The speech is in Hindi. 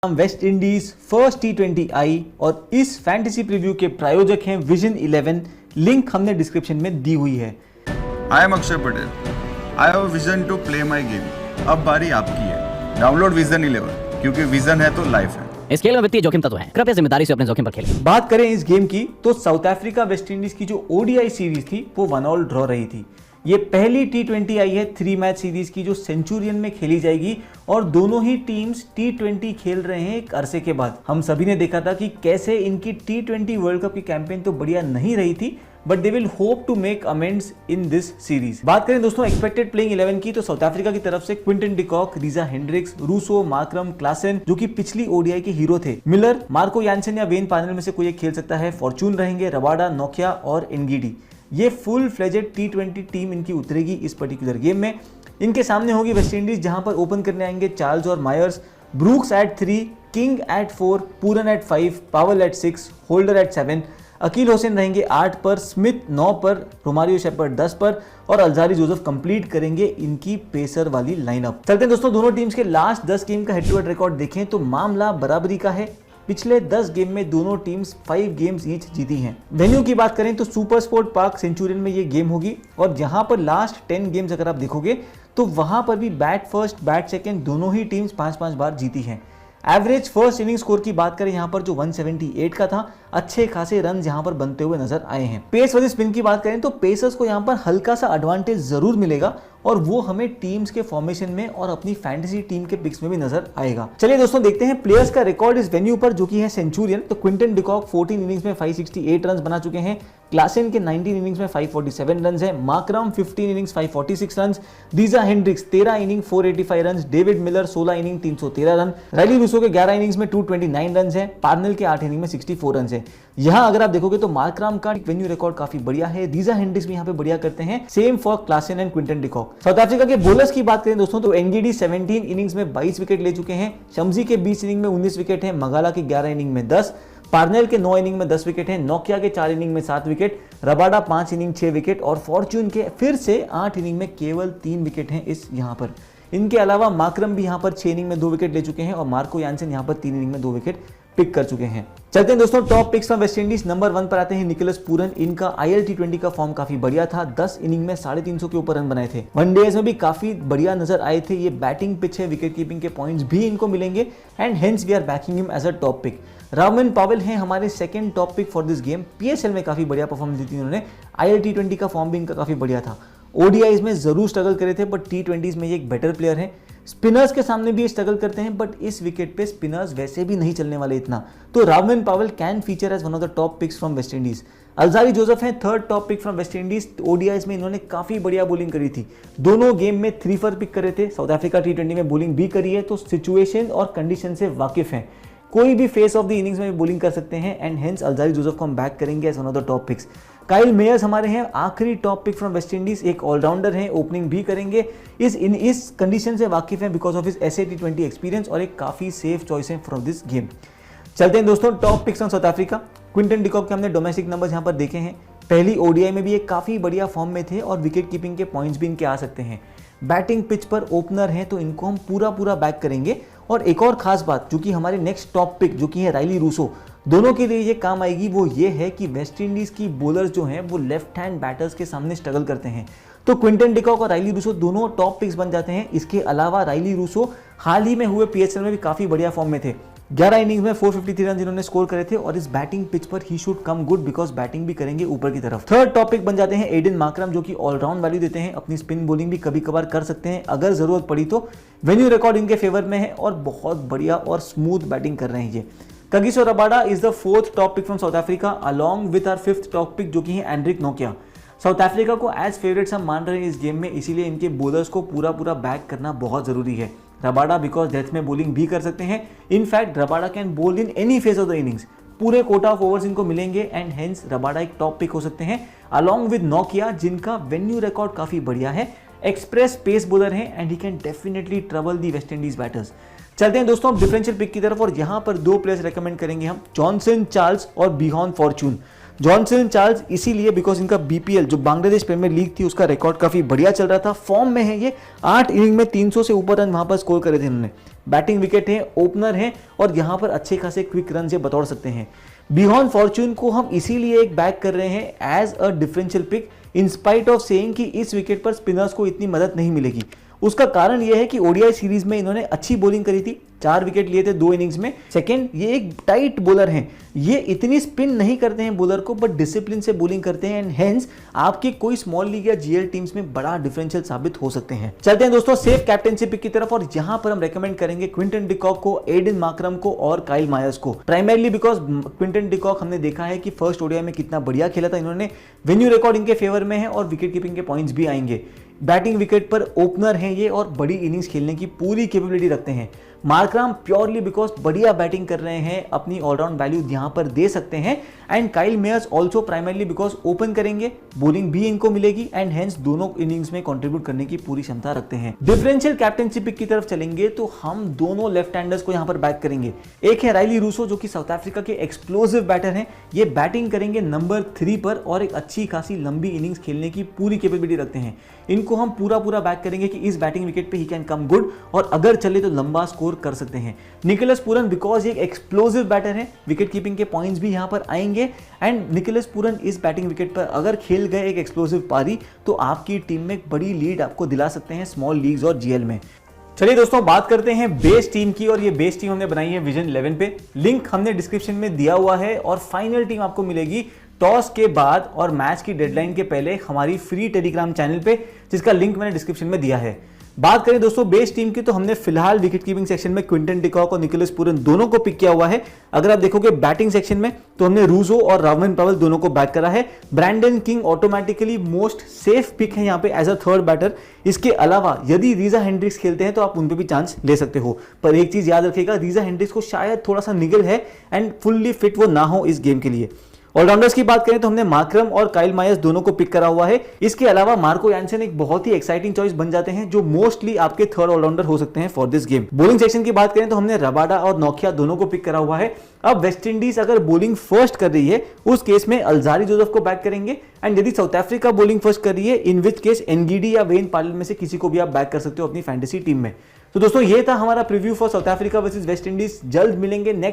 वेस्ट इंडीज फर्स्ट T20 आई और इस फैंटेसी प्रीव्यू के प्रायोजक हैं विजन 11। लिंक हमने डिस्क्रिप्शन में दी हुई है। I am Akshay Patel. I have vision to play my game. अब बारी आपकी है। डाउनलोड विजन 11 क्योंकि विजन है तो लाइफ है। इस खेल में वित्तीय जोखिम तत्व है, कृपया जिम्मेदारी से अपने जोखिम पर खेलें। बात करें इस गेम की तो साउथ अफ्रीका वेस्ट इंडीज की जो ODI सीरीज थी वो 1-1 ड्रॉ रही थी। ये पहली T20 आई है 3 मैच सीरीज की जो सेंचुरियन में खेली जाएगी और दोनों ही टीम्स T20 खेल रहे हैं एक अरसे के बाद। हम सभी ने देखा था कि कैसे इनकी T20 वर्ल्ड कप की कैंपेन तो बढ़िया नहीं रही थी, but they will hope to make amends in this series. बात करें दोस्तों एक्सपेक्टेड प्लेइंग 11 की तो साउथ अफ्रीका की तरफ से Quinton de Kock, Reeza Hendricks, Rossouw, Markram, Klaasen जो कि पिछली ODI के हीरो थे, मिलर, मार्को यानसन या वेन पार्नेल में से कोई एक खेल सकता है, फॉर्चून रहेंगे, रबाडा, नोकिया और एनगीडी। ये फुल फ्लेजेड T20 टीम इनकी उतरेगी इस पर्टिकुलर गेम में। इनके सामने होगी वेस्ट इंडीज जहां पर ओपन करने आएंगे चार्ल्स और Mayers, Brooks at 3, King at 4, Pooran at 5, Powell at 6, Holder at 7, Akeal Hosein रहेंगे 8 पर, स्मिथ 9 पर, रोमारियो शेपर्ड 10 पर और अल्जारी जोसेफ कंप्लीट करेंगे इनकी पेसर वाली लाइनअप। चलते हैं दोस्तों दोनों टीम्स के लास्ट 10 गेम का हेड टू हेड रिकॉर्ड देखें तो मामला बराबरी का है। पिछले 10 गेम में दोनों टीम्स 5 गेम्स ईच जीती हैं। वेन्यू की बात करें तो सुपर स्पोर्ट पार्क सेंचुरियन में ये गेम होगी और जहां पर लास्ट 10 गेम्स अगर आप देखोगे तो वहां पर भी बैट फर्स्ट बैट सेकंड दोनों ही टीम्स 5-5 बार जीती हैं। एवरेज फर्स्ट इनिंग स्कोर की बात करें यहां पर जो 178 का था, अच्छे खासे रन यहां पर बनते हुए नजर आए हैं। पेस वर्सेस स्पिन की बात करें तो पेसर्स को यहां पर हल्का सा एडवांटेज जरूर मिलेगा और वो हमें टीम्स के फॉर्मेशन में और अपनी फैंटेसी टीम के पिक्स में भी नजर आएगा। चलिए दोस्तों देखते हैं प्लेयर्स का रिकॉर्ड इस वेन्यू पर जो कि है सेंचुरियन। तो क्विंटन डिकॉक 14 इनिंग्स में 568 रन बना चुके हैं, क्लासन के 19 इनिंग्स में 547 रन है, Markram 15 innings 546 run, Reeza Hendricks 13 inning 485 run, David Miller 16 inning 313 run, Rilee Rossouw के 11 इनिंग्स में 229 रन है, पार्नेल के 8 इनिंग में 64 रन है। यहां अगर आप देखोगे तो मार्करम का वेन्यू रिकॉर्ड काफी बढ़िया है, रीजा हेंड्रिक्स भी यहां पे बढ़िया करते हैं, same for Klaasen and Quinton de Kock. South Africa के बॉलर्स की बात करें दोस्तों तो एनगीडी 17 इनिंग्स में 22 विकेट ले चुके हैं, शम्सी के 20 इनिंग में 19 विकेट है, मगाला के 11 इनिंग में 10, पार्नेल के 9 इनिंग में 10 विकेट है, नोकिया के 4 इनिंग में 7 विकेट, रबाडा 5 इनिंग 6 विकेट और फॉर्चून के फिर से 8 इनिंग में केवल 3 विकेट हैं इस यहां पर। इनके अलावा मार्करम भी यहां पर 6 इनिंग में 2 विकेट ले चुके हैं और मार्को यानसन यहां पर 3 इनिंग में 2 विकेट पिक कर चुके हैं। चलते हैं दोस्तों top picks from West Indies. Number 1 पर आते हैं निकोलस पूरन। इनका IL T20 का फॉर्म काफी बढ़िया था, 10 इनिंग में 350 के ऊपर रन बनाए थे, वनडेज में भी काफी बढ़िया नजर आए थे। ये बैटिंग पिच है, विकेट कीपिंग के पॉइंट्स भी इनको मिलेंगे and hence we are backing him as a top pick. Rovman Powell हैं हमारे second top pick for this game. PSL में काफी बढ़िया परफॉर्मेंस दी थी उन्होंने, IL T20 का फॉर्म भी इनका काफी बढ़िया था, ODIs में जरूर स्ट्रगल करे थे बट T20s में ये एक बेटर प्लेयर है। स्पिनर्स के सामने भी स्ट्रगल करते हैं बट इस विकेट पे स्पिनर्स वैसे भी नहीं चलने वाले इतना, तो Rovman Powell can feature as one of the top picks from West Indies. Alzarri Joseph हैं third top pick from West Indies. ODIs में इन्होंने काफी बढ़िया बॉलिंग करी थी, दोनों गेम में 3 for पिक करे थे। साउथ अफ्रीका T20 में बॉलिंग भी करी है तो सिचुएशन और कंडीशन से वाकिफ है, कोई भी फेस ऑफ द इनिंग्स में बॉलिंग कर सकते हैं एंड हेंस अल्जारी जोसेफ को हम बैक करेंगे as one of the top picks. Kyle Mayers हमारे हैं आखिरी top pick from West Indies, एक ऑलराउंडर हैं, ओपनिंग भी करेंगे, इस कंडीशन से वाकिफ हैं because of his SA T20 experience और एक काफी सेफ चॉइस है फ्रॉम दिस गेम। चलते हैं दोस्तों top picks from South Africa. Quinton de Kock के हमने डोमेस्टिक नंबर्स यहाँ पर देखे हैं, पहली ODI में भी एक काफी बढ़िया फॉर्म में थे और विकेट कीपिंग के पॉइंट्स भी इनके आ सकते हैं। बैटिंग पिच पर ओपनर हैं तो इनको हम पूरा बैक करेंगे। और एक और खास बात जो कि हमारे नेक्स्ट टॉप पिक जो कि है राइली रूसो, दोनों के लिए ये काम आएगी, वो ये है कि वेस्ट इंडीज की बॉलर्स जो हैं वो लेफ्ट हैंड बैटर्स के सामने स्ट्रगल करते हैं, तो क्विंटन डिकॉक और राइली रूसो दोनों टॉप पिक्स बन जाते हैं। इसके अलावा राइली रूसो हाल ही में हुए PSL में भी काफी बढ़िया फॉर्म में थे, 11 इनिंग्स में 453 रन इन्होंने स्कोर करे थे और इस बैटिंग पिच पर he should come good because batting भी करेंगे ऊपर की तरफ। थर्ड टॉपिक बन जाते हैं एडन मार्करम जो कि ऑलराउंड वैल्यू देते हैं, अपनी स्पिन बॉलिंग भी कभी कभार कर सकते हैं अगर जरूरत पड़ी तो। वेन्यू रिकॉर्ड इनके फेवर में है और बहुत बढ़िया और स्मूथ बैटिंग कर रहे हैं ये। Kagiso Rabada is the 4th top pick from South Africa along with our 5th top pick जो कि है एंड्रिक नोकिया। साउथ अफ्रीका को एज फेवरेट्स हम मान रहे हैं इस गेम में, इसीलिए इनके बॉलर्स को पूरा बैक करना बहुत जरूरी है। रबाडा बिकॉज डेथ में बॉलिंग भी कर सकते हैं, in fact Rabada can ball in any phase of the innings, पूरे कोटा ऑफ ओवर्स इनको मिलेंगे एंड हेंस रबाडा एक टॉप पिक हो सकते हैं अलॉन्ग विद नोकिया जिनका वेन्यू रिकॉर्ड काफी बढ़िया है, एक्सप्रेस पेस बॉलर हैं and he can definitely trouble the West Indies batters. चलते हैं दोस्तों डिफरेंशियल पिक की तरफ और यहां पर 2 प्लेयर्स रेकमेंड करेंगे हम, जॉनसन चार्ल्स और बिहॉन फॉर्चून। जॉनसन चार्ल्स इसीलिए बिकॉज इनका BPL जो बांग्लादेश प्रीमियर लीग थी उसका रिकॉर्ड काफी बढ़िया चल रहा था, फॉर्म में है ये, 8 इनिंग में 300 से ऊपर रन वहां पर स्कोर करे थे इन्होंने। बैटिंग विकेट है, ओपनर है और यहाँ पर अच्छे खासे क्विक रन से बतौर सकते हैं। बियॉन्ड फॉर्च्यून को हम इसीलिए एक बैक कर रहे हैं as a differential pick, in spite of saying कि इस विकेट पर स्पिनर्स को इतनी मदद नहीं मिलेगी। उसका कारण यह है कि ओडीआई सीरीज में इन्होंने अच्छी बॉलिंग करी थी, 4 विकेट लिए थे 2 इनिंग्स में। सेकंड, ये एक टाइट बॉलर हैं, ये इतनी स्पिन नहीं करते हैं बॉलर को, बट डिसिप्लिन से बॉलिंग करते हैं एंड हेंस आपकी कोई स्मॉल लीग या जीएल टीम्स में बड़ा डिफरेंशियल साबित हो सकते हैं। चलते हैं दोस्तों सेफ कैप्टेंसी पिक की तरफ और यहां पर हम रेकमेंड करेंगे क्विंटन डिकॉक को, एडन मार्करम को और काइल मायर्स को। प्राइमरली बिकॉज क्विंटन डिकॉक हमने देखा है कि फर्स्ट ओडीआई में कितना बढ़िया खेला था, इन्होंने वेन्यू रिकॉर्ड इनके फेवर में है और विकेट कीपिंग के पॉइंट्स भी आएंगे। बैटिंग विकेट पर ओपनर हैं ये और बड़ी इनिंग्स खेलने की पूरी कैपेबिलिटी रखते हैं। मार्करम प्योरली बिकॉज बढ़िया बैटिंग कर रहे हैं, अपनी ऑलराउंड वैल्यू यहां पर दे सकते हैं and Kyle Myers also primarily because open करेंगे, बॉलिंग भी इनको मिलेगी एंड हेंस दोनों इनिंग्स में कंट्रीब्यूट करने की पूरी क्षमता रखते हैं। डिफरेंशियल कैप्टेंसी पिक की तरफ चलेंगे तो हम दोनों लेफ्ट हैंडर्स को यहां पर बैक करेंगे। एक है राइली रूसो जो कि साउथ अफ्रीका के एक्सप्लोसिव बैटर हैं, ये बैटिंग करेंगे नंबर 3 पर और एक अच्छी खासी लंबी इनिंग्स खेलने की पूरी कैपेबिलिटी रखते हैं। इनको हम पूरा बैक करेंगे कि इस बैटिंग विकेट पे ही कैन कम गुड और अगर चले तो लंबा स्कोर कर सकते हैं। निकोलस पूरन बिकॉज एक एक्सप्लोसिव बैटर है, विकेट कीपिंग के पॉइंट्स भी यहां पर आएंगे एंड निकोलस पूरन इस बैटिंग विकेट पर अगर खेल गए एक एक्सप्लोसिव पारी तो आपकी टीम में एक बड़ी लीड आपको दिला सकते हैं स्मॉल लीग्स और जीएल में। चलिए दोस्तों बात करते हैं बेस टीम की और ये बेस टीम हमने बनाई है विजन 11 पे, लिंक हमने डिस्क्रिप्शन में दिया हुआ है और फाइनल टीम आपको मिलेगी टॉस के बाद और मैच की डेडलाइन के पहले हमारी फ्री टेलीग्राम चैनल पे, जिसका लिंक मैंने डिस्क्रिप्शन में दिया है। बात करें दोस्तों बेस टीम की तो हमने फिलहाल विकेट कीपिंग सेक्शन में क्विंटन डिकॉक और निकोलस पूरन दोनों को पिक किया हुआ है। अगर आप देखोगे बैटिंग सेक्शन में तो हमने रूजो और रावमन पवेल दोनों को बैक करा है। Brandon King automatically most safe pick है यहाँ पे एज अ थर्ड बैटर। इसके अलावा यदि रीजा हेंड्रिक्स खेलते हैं तो आप उन पे भी चांस ले सकते हो, पर एक चीज याद रखिएगा, रीजा हेंड्रिक्स को शायद थोड़ा सा निगल है एंड फुल्ली फिट वो ना हो इस गेम के लिए। ऑलराउंडर्स की बात करें तो हमने मार्करम और काइल मायर्स दोनों को पिक करा हुआ है। इसके अलावा मार्को यानसन एक बहुत ही एक्साइटिंग चॉइस बन जाते हैं जो मोस्टली आपके थर्ड ऑलराउंडर हो सकते हैं for this game. Bowling section की बात करें तो हमने रबाडा और नोकिया दोनों को पिक करा हुआ है। अब वेस्ट इंडीज अगर बॉलिंग फर्स्ट कर रही है उस केस में अल्जारी जोसेफ को बैक करेंगे एंड यदि साउथ अफ्रीका बॉलिंग फर्स्ट कर रही है इन विच केस एनगीडी या वेन पार्लेल में से किसी को भी आप बैक कर सकते हो अपनी फैंटेसी टीम में। तो दोस्तों ये था हमारा preview for south Africa versus West Indies. जल्द मिलेंगे नेक्स्ट